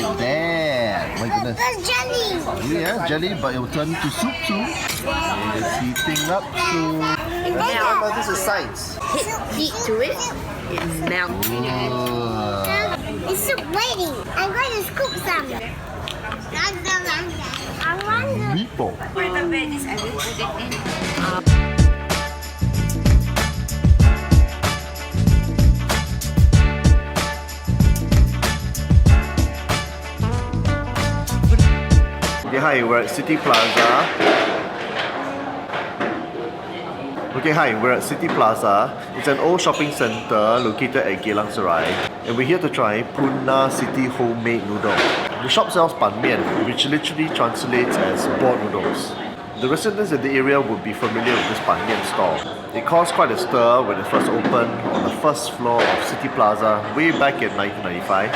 at that. My goodness. That's jelly. Yeah, jelly, but it will turn into soup too. It's heating up soon. Remember, this is science. Heat to it, it melts. It's soup waiting. I'm going to scoop some. I want Meatball. With the veggies, I will put it in. Okay, hi, we're at City Plaza. Okay, hi, we're at City Plaza. It's an old shopping center located at Geylang Serai. And we're here to try Poon City homemade noodle. The shop sells ban mian, which literally translates as boiled noodles. The residents in the area would be familiar with this ban mian stall. It caused quite a stir when it first opened on the first floor of City Plaza way back in 1995,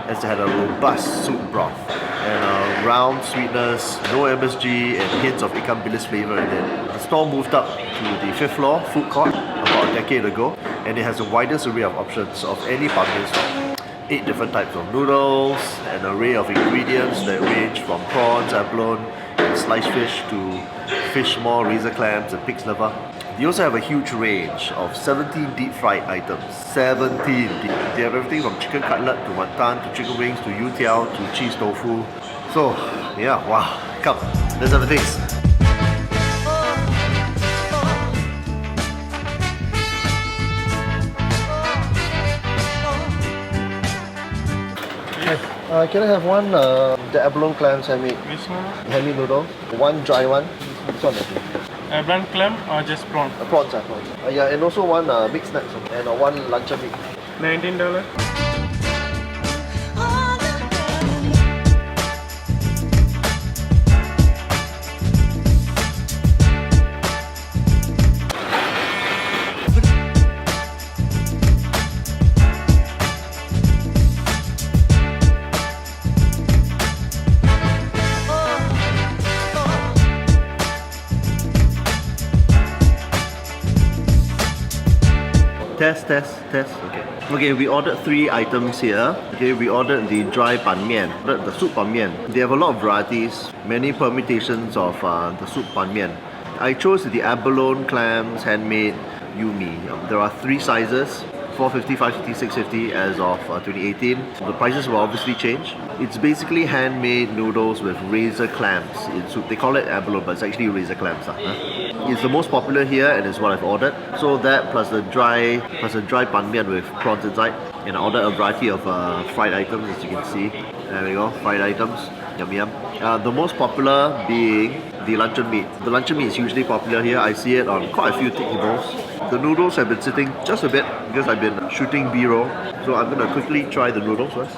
as they had a robust soup broth and a round sweetness, no MSG and hints of ikan bilis flavour in it. The store moved up to the 5th floor food court about a decade ago, and it has the widest array of options of any ban mian stall. 8 different types of noodles, an array of ingredients that range from prawns, abalone and sliced fish to fish maw, razor clams and pig's liver. They also have a huge range of 17 deep fried items. 17! They have everything from chicken cutlet to wonton to chicken wings to youtiao to cheese tofu. So, yeah, wow. Come, let's have a taste. Can I have one, the abalone clams handmade? Which one? Handmade noodle. One dry one. This one, I think. Brown clam or just prawn? Prawns, prawns. Yeah, and also one mixed snacks and one luncheon meat. $19. Test. Okay. Okay, we ordered 3 items here. Okay, we ordered the dry ban mian, ordered the soup ban mian. They have a lot of varieties, many permutations of the soup ban mian. I chose the abalone clams handmade yumi. There are 3 sizes. 450, 550, 650 as of 2018. The prices will obviously change. It's basically handmade noodles with razor clams in soup. They call it abalone, but it's actually razor clams. It's the most popular here and it's what I've ordered. So that plus the dry ban mian with prawns inside. And I ordered a variety of fried items, as you can see. There we go, fried items. Yum. The most popular being the luncheon meat. The luncheon meat is hugely popular here. I see it on quite a few tables. The noodles have been sitting just a bit because I've been shooting B-roll. So I'm going to quickly try the noodles first.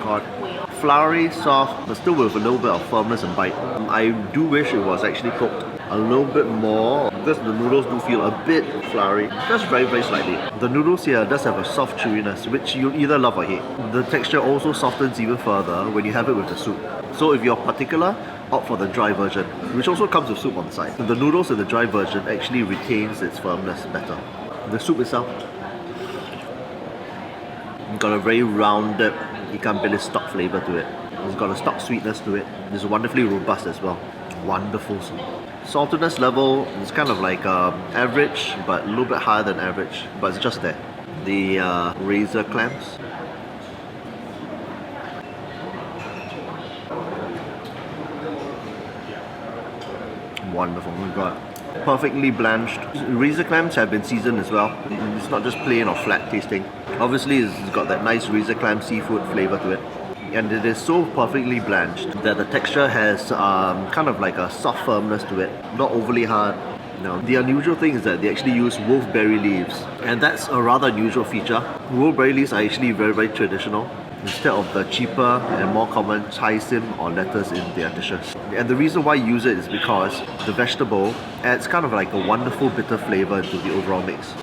God. Floury, soft, but still with a little bit of firmness and bite. I do wish it was actually cooked a little bit more because the noodles do feel a bit floury, just very slightly. The noodles here does have a soft chewiness which you'll either love or hate. The texture also softens even further when you have it with the soup. So if you're particular, opt for the dry version, which also comes with soup on the side. The noodles in the dry version actually retains its firmness better. The soup itself got a very rounded ikan bilis stock flavour to it. It's got a stock sweetness to it. It's wonderfully robust as well. Wonderful soup. Saltiness level is kind of like average, but a little bit higher than average, but it's just there. The razor clams. Wonderful, oh my god. Perfectly blanched. Razor clams have been seasoned as well. It's not just plain or flat tasting. Obviously it's got that nice razor clam seafood flavour to it. And it is so perfectly blanched that the texture has kind of like a soft firmness to it. Not overly hard. No. The unusual thing is that they actually use wolfberry leaves. And that's a rather unusual feature. Wolfberry leaves are actually very traditional, instead of the cheaper and more common chaisim or lettuce in their dishes. And the reason why you use it is because the vegetable adds kind of like a wonderful bitter flavour into the overall mix.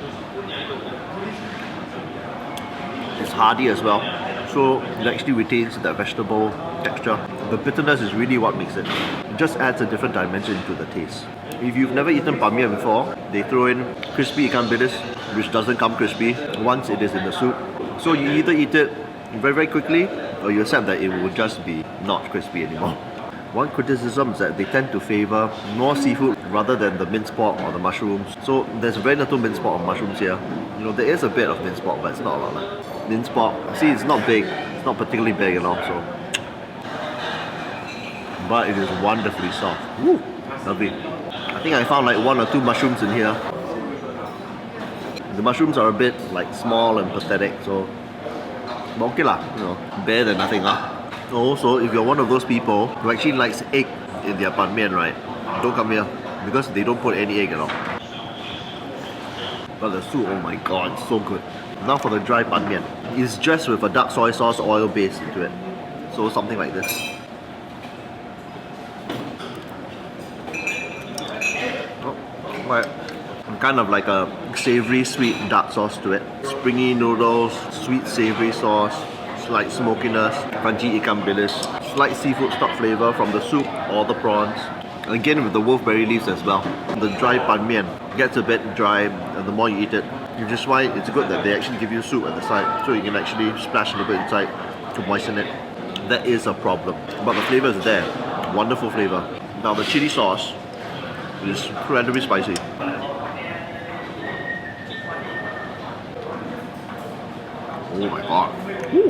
It's hearty as well, so it actually retains that vegetable texture. The bitterness is really what makes it. It just adds a different dimension to the taste. If you've never eaten ban mian before, they throw in crispy ikan bilis which doesn't come crispy once it is in the soup. So you either eat it very, very quickly, or you accept that it will just be not crispy anymore. One criticism is that they tend to favor more seafood rather than the minced pork or the mushrooms. So there's very little minced pork or mushrooms here. You know, there is a bit of minced pork, but it's not a lot. Minced pork, see, it's not big. It's not particularly big at all, so. But it is wonderfully soft. Woo! Lovely. I think I found like 1 or 2 mushrooms in here. The mushrooms are a bit like small and pathetic, so but okay lah, you know, better than nothing lah. Also, if you're one of those people who actually likes egg in their ban mian, right, don't come here because they don't put any egg at all. But the soup, oh my god, it's so good. Now for the dry ban mian. It's dressed with a dark soy sauce oil base into it. So something like this. Oh, right. Kind of like a savory sweet dark sauce to it. Springy noodles, sweet savory sauce, slight smokiness, crunchy ikan bilis, slight seafood stock flavour from the soup or the prawns. Again with the wolfberry leaves as well. The dry ban mian gets a bit dry the more you eat it, which is why it's good that they actually give you soup at the side, so you can actually splash a little bit inside to moisten it. That is a problem, but the flavour is there. Wonderful flavour. Now the chili sauce is incredibly spicy. Oh my god. Woo.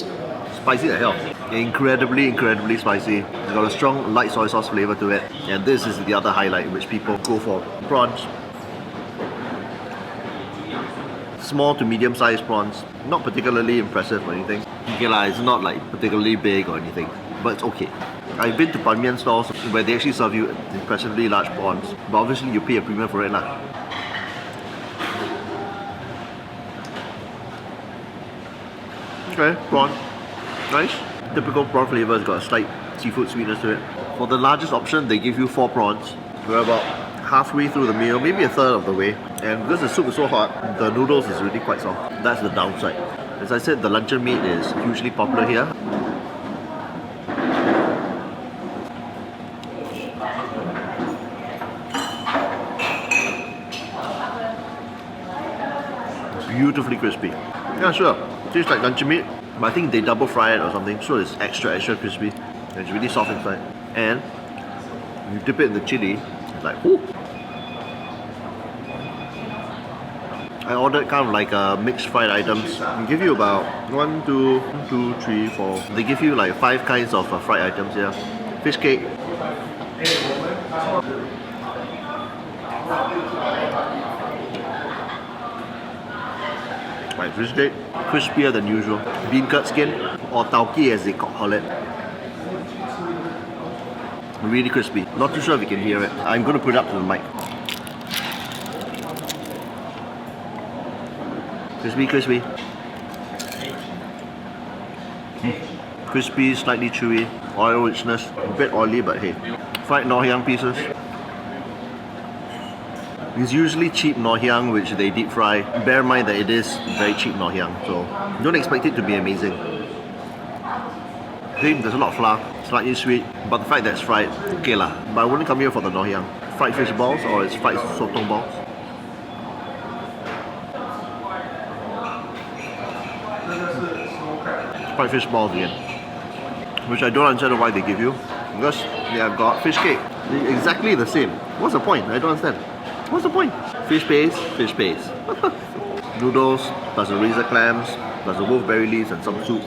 Spicy as hell. Incredibly, incredibly spicy. It's got a strong light soy sauce flavour to it. And this is the other highlight which people go for. Prawns. Small to medium sized prawns. Not particularly impressive or anything. Okay lah, it's not like particularly big or anything. But it's okay. I've been to ban mian stalls where they actually serve you impressively large prawns. But obviously you pay a premium for it lah. Okay, prawn. Nice. Typical prawn flavour has got a slight seafood sweetness to it. For the largest option, they give you 4 prawns. We're about halfway through the meal, maybe a third of the way. And because the soup is so hot, the noodles is really quite soft. That's the downside. As I said, the luncheon meat is hugely popular here. Beautifully crispy. Yeah, sure. Tastes like luncheon meat, but I think they double fry it or something, so it's extra crispy. And it's really soft inside. And you dip it in the chili, it's like, whoo! I ordered kind of like mixed fried items. They give you about 1, 2, 3, 4. They give you like 5 kinds of fried items here. Fish cake. Right, fish cake, crispier than usual. Bean curd skin, or tauki as they call it. Really crispy. Not too sure if you can hear it. I'm going to put it up to the mic. Crispy, crispy. Crispy, slightly chewy, oil richness, a bit oily, but hey. Fried ngoh hiang pieces. It's usually cheap ngoh hiang which they deep fry. Bear in mind that it is very cheap ngoh hiang, so don't expect it to be amazing. Okay, there's a lot of flour, slightly sweet, but the fact that it's fried, okay lah. But I wouldn't come here for the ngoh hiang. Fried fish balls or it's fried sotong balls. Fried fish balls again, which I don't understand why they give you, because they have got fish cake. They're exactly the same. What's the point? I don't understand. What's the point? Fish paste, fish paste. Noodles, plus the razor clams, plus the wolfberry leaves and some soup.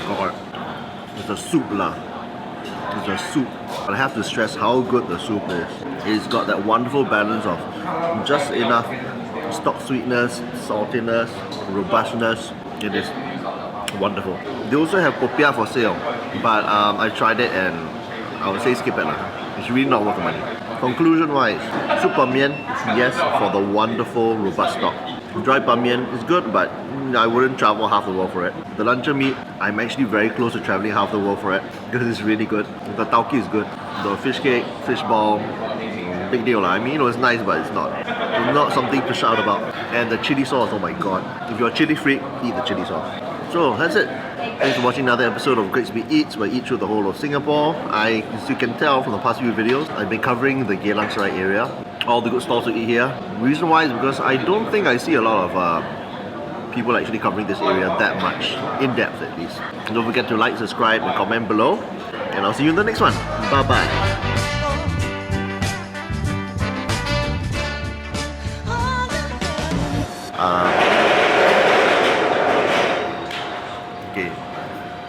God, it's a soup lah. It's a soup. But I have to stress how good the soup is. It's got that wonderful balance of just enough stock sweetness, saltiness, robustness. It is wonderful. They also have popiah for sale, but I tried it and I would say skip it lah. It's really not worth the money. Conclusion wise, soup ban mian, yes, for the wonderful robust stock. Dry ban mian is good, but I wouldn't travel half the world for it. The luncheon meat, I'm actually very close to traveling half the world for it because it's really good. The tauki is good. The fish cake, fish ball, big deal lah. I mean, it's nice, but it's not something to shout about. And the chili sauce, oh my god. If you're a chili freak, eat the chili sauce. So that's it. Thanks for watching another episode of Grigsby Eats, where I eat through the whole of Singapore. As you can tell from the past few videos, I've been covering the Geylang Serai area. all the good stalls to eat here. Reason why is because I don't think I see a lot of people actually covering this area that much, in depth at least. And don't forget to like, subscribe and comment below, and I'll see you in the next one. Bye bye.